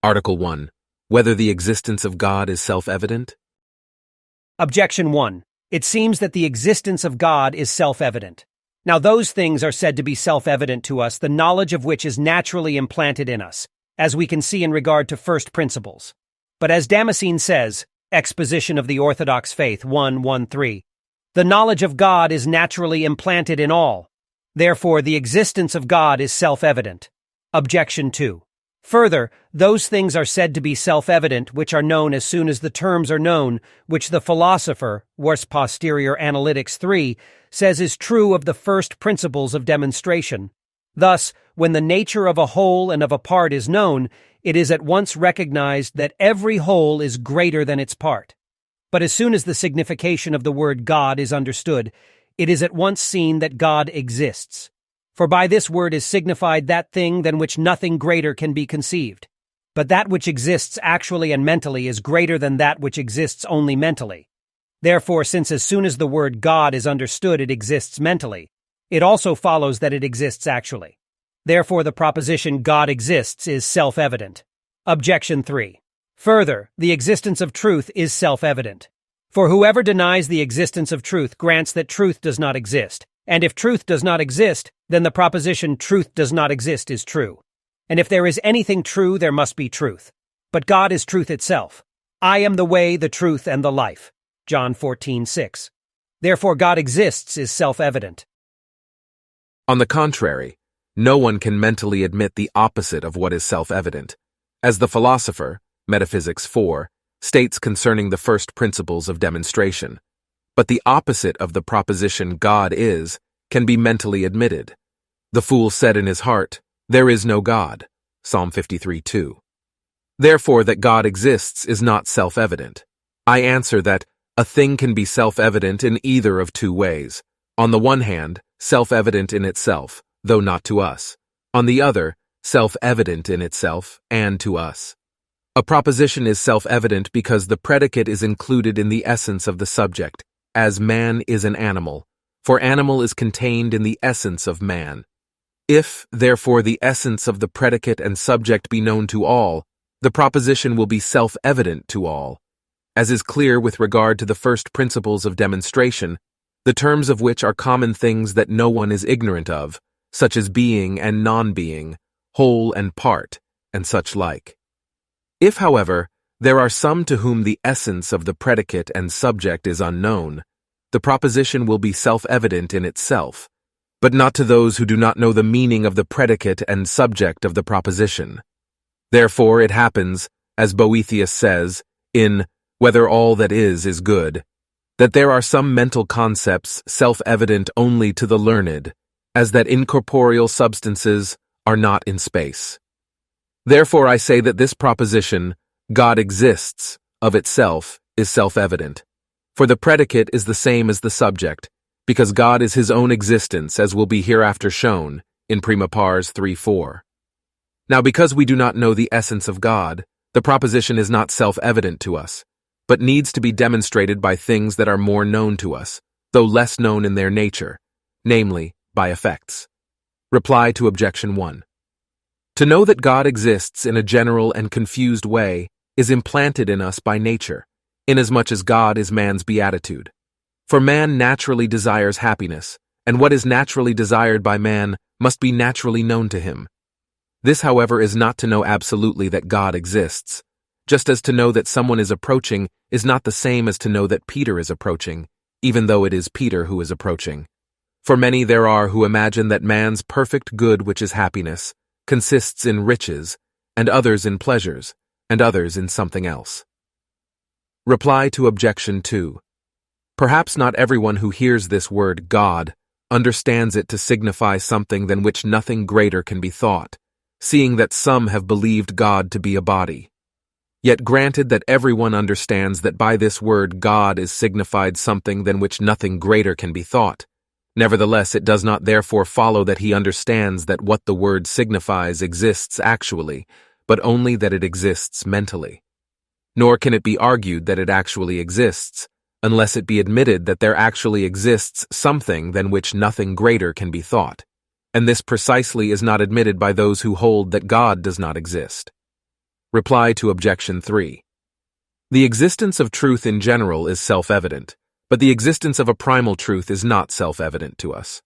Article 1. Whether the existence of God is self-evident? Objection 1. It seems that the existence of God is self-evident. Now those things are said to be self-evident to us, the knowledge of which is naturally implanted in us, as we can see in regard to first principles. But as Damascene says, Exposition of the Orthodox Faith 1:1-3, the knowledge of God is naturally implanted in all. Therefore, the existence of God is self-evident. Objection 2. Further, those things are said to be self-evident which are known as soon as the terms are known, which the philosopher, Wars Posterior Analytics 3, says is true of the first principles of demonstration. Thus, when the nature of a whole and of a part is known, it is at once recognized that every whole is greater than its part. But as soon as the signification of the word God is understood, it is at once seen that God exists. For by this word is signified that thing than which nothing greater can be conceived. But that which exists actually and mentally is greater than that which exists only mentally. Therefore, since as soon as the word God is understood it exists mentally, it also follows that it exists actually. Therefore, the proposition God exists is self-evident. Objection 3. Further, the existence of truth is self-evident. For whoever denies the existence of truth grants that truth does not exist. And if truth does not exist, then the proposition truth does not exist is true. And if there is anything true, there must be truth. But God is truth itself. I am the way, the truth, and the life. John 14:6. Therefore, God exists is self-evident. On the contrary, no one can mentally admit the opposite of what is self-evident, as the philosopher, Metaphysics 4, states concerning the first principles of demonstration. But the opposite of the proposition God is can be mentally admitted. The fool said in his heart, "There is no God." Psalm 53:2. Therefore, that God exists is not self-evident. I answer that a thing can be self-evident in either of two ways. On the one hand, self-evident in itself, though not to us. On the other, self-evident in itself and to us. A proposition is self-evident because the predicate is included in the essence of the subject, as man is an animal, for animal is contained in the essence of man. If, therefore, the essence of the predicate and subject be known to all, the proposition will be self-evident to all. As is clear with regard to the first principles of demonstration, the terms of which are common things that no one is ignorant of, such as being and non-being, whole and part, and such like. If, however, there are some to whom the essence of the predicate and subject is unknown, the proposition will be self-evident in itself, but not to those who do not know the meaning of the predicate and subject of the proposition. Therefore it happens, as Boethius says, in Whether All That Is Good, that there are some mental concepts self-evident only to the learned, as that incorporeal substances are not in space. Therefore I say that this proposition, God exists, of itself, is self-evident. For the predicate is the same as the subject, because God is his own existence, as will be hereafter shown, in PrimaPars 3:4. Now because we do not know the essence of God, the proposition is not self-evident to us, but needs to be demonstrated by things that are more known to us, though less known in their nature, namely, by effects. Reply to Objection 1. To know that God exists in a general and confused way is implanted in us by nature, inasmuch as God is man's beatitude. For man naturally desires happiness, and what is naturally desired by man must be naturally known to him. This, however, is not to know absolutely that God exists, just as to know that someone is approaching is not the same as to know that Peter is approaching, even though it is Peter who is approaching. For many there are who imagine that man's perfect good, which is happiness, consists in riches, and others in pleasures, and others in something else. Reply to Objection 2. Perhaps not everyone who hears this word God understands it to signify something than which nothing greater can be thought, seeing that some have believed God to be a body. Yet granted that everyone understands that by this word God is signified something than which nothing greater can be thought, nevertheless it does not therefore follow that he understands that what the word signifies exists actually, but only that it exists mentally. Nor can it be argued that it actually exists, unless it be admitted that there actually exists something than which nothing greater can be thought, and this precisely is not admitted by those who hold that God does not exist. Reply to Objection 3. The existence of truth in general is self-evident, but the existence of a primal truth is not self-evident to us.